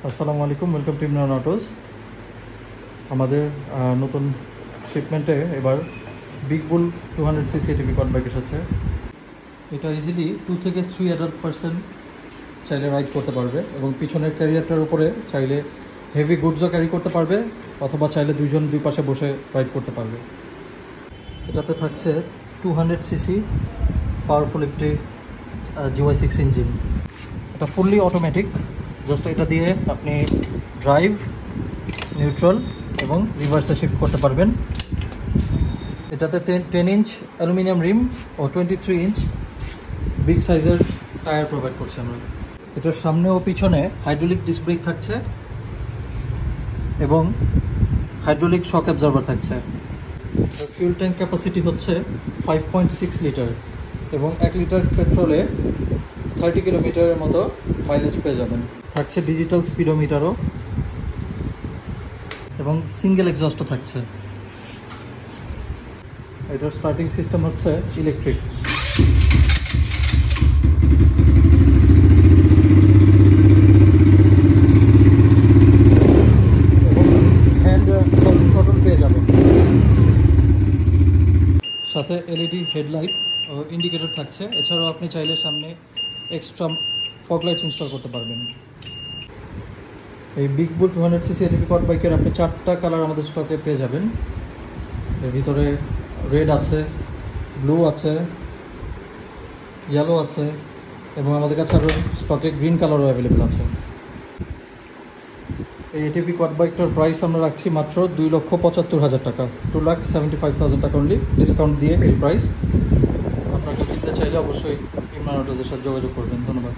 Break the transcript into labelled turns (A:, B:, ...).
A: আসসালামু আলাইকুম, welcome to Imran autos. আমাদের নতুন শিপমেন্টে এবার বিগ বুল 200cc এটিভি কোয়াড বাইক এসেছে। এটা ইজিলি 2 থেকে 3 অ্যাডাল্ট পারসন চাইলে রাইড করতে পারবে এবং পিছনের ক্যারিয়ারটার উপরে চাইলে হেভি গুডসও ক্যারি করতে পারবে অথবা চাইলে দুইজন দুই পাশে বসে রাইড করতে পারবে। এটাতে থাকছে 200cc পাওয়ারফুল একটি GY6 ইঞ্জিন। এটা ফুললি অটোমেটিক। জাস্ট এটা দিয়ে আপনি ড্রাইভ, নিউট্রাল এবং রিভার্সে শিফট করতে পারবেন। এটাতে 10 ইঞ্চ অ্যালুমিনিয়াম রিম ও 23 ইঞ্চ বিগ সাইজের টায়ার প্রোভাইড করছে আমরা। এটার সামনে ও পিছনে হাইড্রোলিক ডিস্ক ব্রেক থাকছে এবং হাইড্রোলিক শক অ্যাবজর্ভার থাকছে। ফিউল ট্যাঙ্ক ক্যাপাসিটি হচ্ছে 5.6 লিটার এবং 1 লিটার পেট্রোলে 30 কিলোমিটারের মতো মাইলেজ পেয়ে যাবেন। থাকছে ডিজিটাল স্পিডোমিটারও এবং সিঙ্গেল এক্সস্টও থাকছে। এটার স্টার্টিং সিস্টেম হচ্ছে ইলেকট্রিক। হ্যান্ড কন্ট্রোল পেয়ে যাবেন। সাথে এলইডি হেডলাইট ও ইন্ডিকেটর থাকছে। এছাড়াও আপনি চাইলে সামনে এক্সট্রা ফগ লাইটস ইনস্টল করতে পারবেন। এই বিগ বুল 200cc এটিভি কোয়াড বাইকের আপনি 4টা কালার আমাদের স্টকে পেয়ে যাবেন। এর ভিতরে রেড আছে, ব্লু আছে, ইয়েলো আছে এবং আমাদের কাছে আরও স্টকে গ্রিন কালারও অ্যাভেলেবেল আছে। এই এটিভি কোয়াড বাইকটার প্রাইস আমরা রাখছি মাত্র 2,75,000 টাকা, 2,75,000 টাকা অনলি, ডিসকাউন্ট দিয়ে এই প্রাইস। আপনাকে কিনতে চাইলে অবশ্যই ইমরান অটোসের সাথে যোগাযোগ করবেন। ধন্যবাদ।